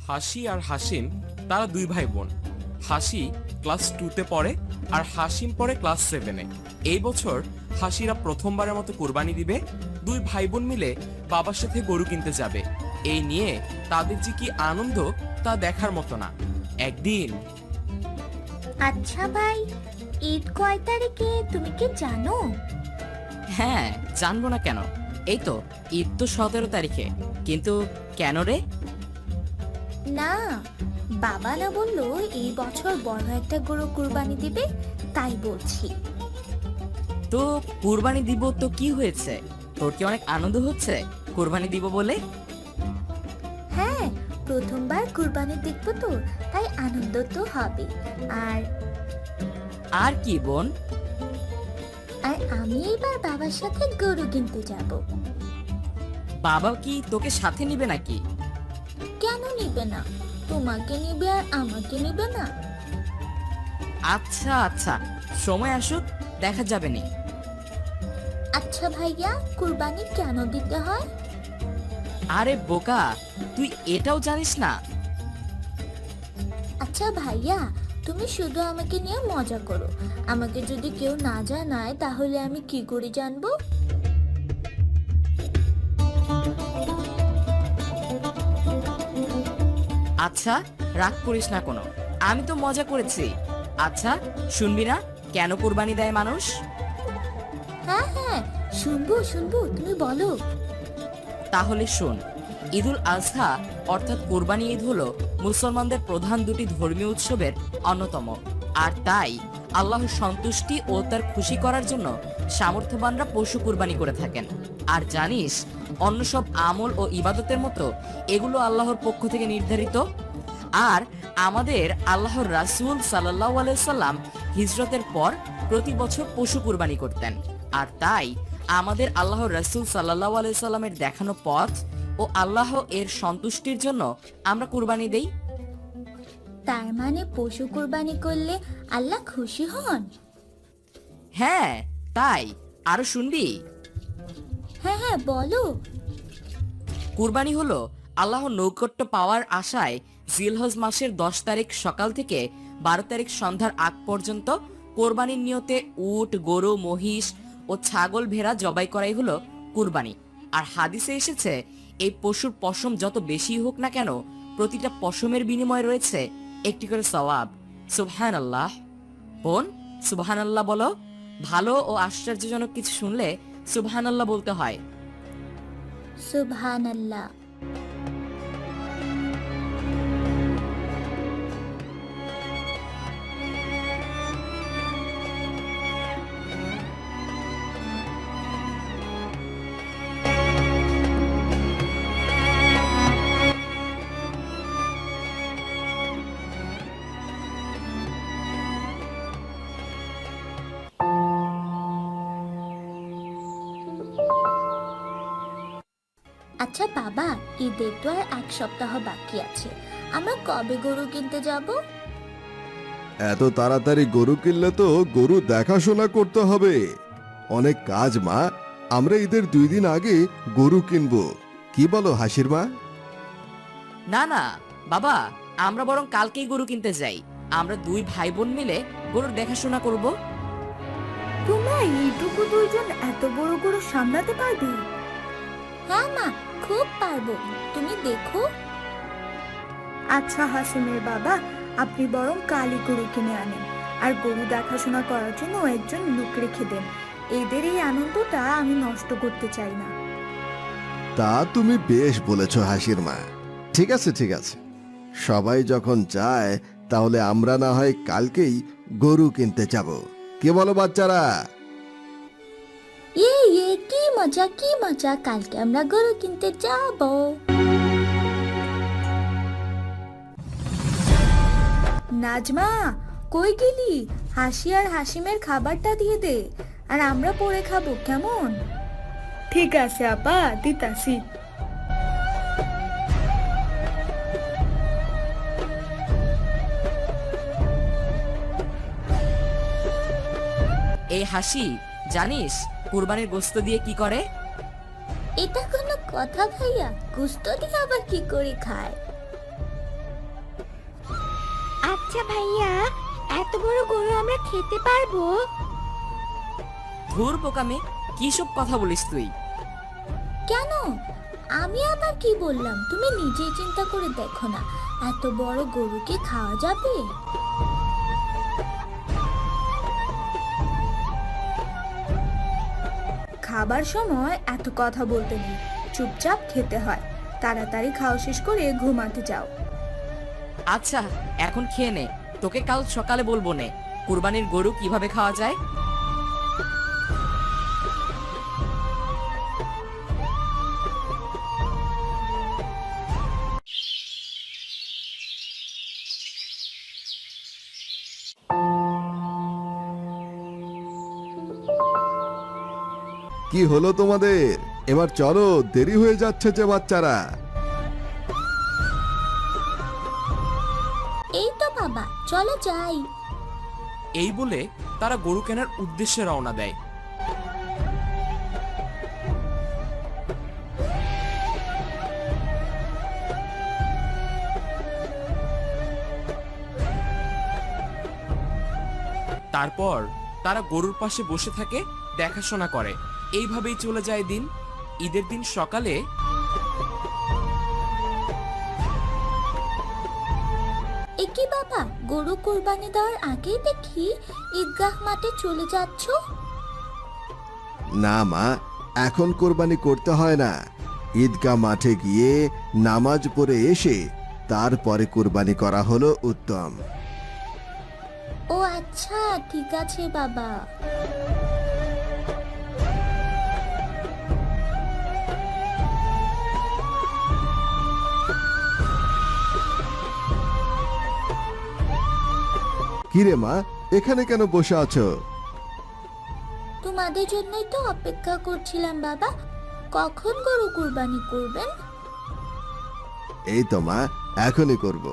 হাসি আর হাসিম তারা দুই ভাই বোন। হাসি ক্লাস 2-তে পড়ে আর হাসিম পড়ে ক্লাস 7-এ। এই বছর হাসিরা প্রথমবারের মতো কোরবানি দিবে। দুই ভাই বোন মিলে বাবার সাথে গরু কিনতে যাবে। এই নিয়ে তাদের যে কি আনন্দ তা দেখার মতো না। একদিন আচ্ছা ভাই, ঈদ কয় তারিখে তুমি কি জানো? হ্যাঁ, জানবো না কেন? এই তো ঈদ তো 17 তারিখে। কিন্তু কেন রে? না, বাবা না বললো এই বছর বড় একটা গরু কুরবানি দিবে, তাই বলছি। তো কুরবানি দিব তো কি হয়েছে? তোর কি অনেক আনন্দ হচ্ছে কুরবানি দিব বলে? হ্যাঁ, প্রথমবার কুরবানি দেখবো তো, তাই আনন্দ তো হবে। আর আর কি বোন? আর আমি এবার বাবার সাথে গরু কিনতে যাব। বাবা কি তোকে সাথে নিবে নাকি? কেন নিবে না? তোমাকে নিবে আর আমাকে নিবে না? আচ্ছা আচ্ছা, সময় আসুক দেখা যাবে নি। আচ্ছা ভাইয়া, কুরবানি কেন দিতে হয়? আরে বোকা, তুই এটাও জানিস না? আচ্ছা ভাইয়া, তুমি শুধু আমাকে নিয়ে মজা করো। আমাকে যদি কেউ না জানায় তাহলে আমি কি করে জানবো? আচ্ছা, রাগ করিস না কোনো, আমি তো মজা করেছি। আচ্ছা, শুনবি না কেন কুরবানি দেয় মানুষ? হ্যাঁ হ্যাঁ, শুনবো শুনবো, তুমি বলো। তাহলে শোন, ঈদুল আজহা অর্থাৎ কোরবানি ঈদ হলো মুসলমানদের প্রধান দুটি ধর্মীয় উৎসবের অন্যতম। আর তাই আল্লাহর সন্তুষ্টি ও তার খুশি করার জন্য সামর্থ্যবানরা পশু কুরবানি করে থাকেন। আর জানিস, অন্য সব আমল ও ইবাদতের মতো এগুলো আল্লাহর পক্ষ থেকে নির্ধারিত। আর আমাদের আল্লাহর রাসূল সাল্লাল্লাহু আলাইহি সাল্লাম হিজরতের পর প্রতি বছর পশু কুরবানি করতেন। আর তাই আমাদের আল্লাহর রাসূল সাল্লাল্লাহু আলাইহি সাল্লামের দেখানো পথ ও আল্লাহ এর সন্তুষ্টির জন্য আমরা কুরবানি দেই। তার মানে পশু কুরবানি করলে আল্লাহ খুশি হন? হ্যাঁ, তাই। আরো শুনবি? হ্যাঁ হ্যাঁ, বলো। কুরবানি হলো আল্লাহর নৈকট্য পাওয়ার আশায় জিলহজ মাসের 10 তারিখ সকাল থেকে 12 তারিখ সন্ধ্যার আগ পর্যন্ত কোরবানির নিয়তে উট, গরু, মহিষ ও ছাগল, ভেড়া জবাই করাই হলো কুরবানি। আর হাদিসে এসেছে, এই পশুর পশম যত বেশি হোক না কেন, প্রতিটা পশমের বিনিময়ে রয়েছে একটি করে সওয়াব। সুবহানাল্লাহ। বোন, সুবহানাল্লাহ বলো। ভালো ও আশ্চর্যজনক কিছু শুনলে সুবহানাল্লাহ বলতে হয়। সুবহানাল্লাহ। আচ্ছা বাবা, ঈদের তো আর এক সপ্তাহ বাকি আছে, আমরা কবে গরু কিনতে যাব? এত তাড়াতাড়ি গরু কিনলে তো গরু দেখাশোনা করতে হবে। অনেক কাজ মা। আমরা ঈদের 2 দিন আগে গরু কিনবো। কি বলো হাসির মা? না না বাবা, আমরা বরং কালকেই গরু কিনতে যাই। আমরা দুই ভাই বোন মিলে গরুর দেখাশোনা করব। তোমরা এইটুকু দুইজন এত বড় গরু সামলাতে পারবে? হ্যাঁ মা, খুব পারবো, তুমি দেখো। আচ্ছা হাসিমের বাবা, আপনি বরং কালই গরু কিনে আনেন, আর গরু দেখাশোনা করার জন্য একজন লোক রেখে দেন। এদের এই আনন্দটা আমি নষ্ট করতে চাই না। তা তুমি বেশ বলেছ হাসির মা। ঠিক আছে ঠিক আছে, সবাই যখন চায় তাহলে আমরা না হয় কালকেই গরু কিনতে যাব। কি বলো বাচ্চারা? ইয়ে, কি মজা কি মজা, কালকে আমরা গরু কিনতে যাব। নাজমা, কই গেলি? হাসি আর হাসিমের খাবারটা দিয়ে দে, আর আমরা পরে খাবো, কেমন? ঠিক আছে আপা, দিতাছি। এই হাসি, জানিস কুরবানির গোশত দিয়ে কি করে? এটা কোনো কথা ভাইয়া? গুস্ত দিয়ে আবার কি করে খায়? আচ্ছা ভাইয়া, এত বড় গরু আমরা খেতে পারবো? ধুর বোকামে, কি সব কথা বলিস তুই? কেন? আমি আবার কি বললাম? তুমি নিজেই চিন্তা করে দেখো না, এত বড় গরুকে খাওয়া যাবে? খাবার সময় এত কথা বলতে নেই, চুপচাপ খেতে হয়। তাড়াতাড়ি খাওয়া শেষ করে ঘুমাতে যাও। আচ্ছা, এখন খেয়ে নে, তোকে কাল সকালে বলবো নে কুরবানির গরু কিভাবে খাওয়া যায়। কি হলো তোমাদের? এবার চলো, দেরি হয়ে যাচ্ছে যে বাচ্চারা। এই তো বাবা, চলো যাই। এই বলে তারা গরু কেনার উদ্দেশ্যে রওনা দেয়। তারপর তারা গরুর পাশে বসে থাকে, দেখাশোনা করে। এইভাবেই চলে যায় দিন। ঈদের দিন সকালে একি বাবা, গরু কুরবানি দেওয়ার আগেই দেখি ঈদগাহ মাঠে চলে যাচ্ছ। না মা, এখন কোরবানি করতে হয় না। ঈদগাহ মাঠে গিয়ে নামাজ পড়ে এসে তারপরে কোরবানি করা হলো উত্তম। ও আচ্ছা, ঠিক আছে বাবা। কিরে মা, এখানে কেন বসে আছো? তোমাদের জন্যই তো অপেক্ষা করছিলাম বাবা, কখন গরু কুরবানি করবেন? এই তো মা, এখনই করব।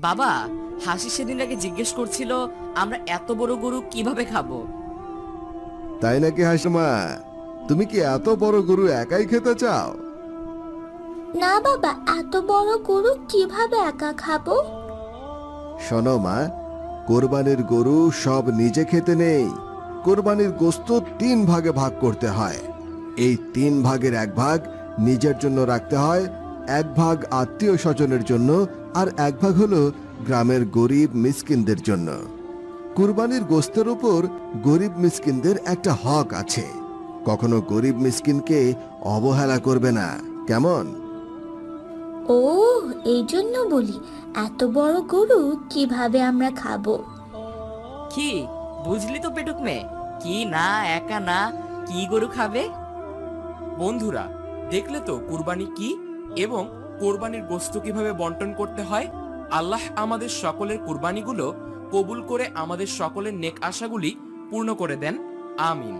বাবা, হাসি সেদিন আগে জিজ্ঞেস করছিল আমরা এত বড় গরু কিভাবে খাবো। তাই নাকি হাসমা? তুমি কি এত বড় গরু একাই খেতে চাও? না বাবা, এত বড় গরু কিভাবে একা খাবো? শোনো মা, কোরবানির গরু সব নিজে খেতে নেই। কোরবানির গোশত 3 ভাগে ভাগ করতে হয়। এই 3 ভাগের 1 ভাগ নিজের জন্য রাখতে হয়, 1 ভাগ আত্মীয় স্বজনের জন্য, আর 1 ভাগ হলো গ্রামের গরিব মিসকিনদের জন্য। কুরবানির গোশতের উপর গরিব মিসকিনদের একটা হক আছে। কখনো গরিব মিসকিনকে অবহেলা করবে না, কেমন? ও, এই জন্য বলি এত বড় গরু কিভাবে আমরা খাবো। কি বুঝলি তো পেটুক মেয়ে, কি না একা না, কি গরু খাবে? বন্ধুরা, দেখলে তো কুরবানি কি এবং কোরবানির গোশত কিভাবে বন্টন করতে হয়। আল্লাহ আমাদের সকলের কুরবানিগুলো কবুল করে আমাদের সকলের নেক আশাগুলি পূর্ণ করে দেন। আমিন।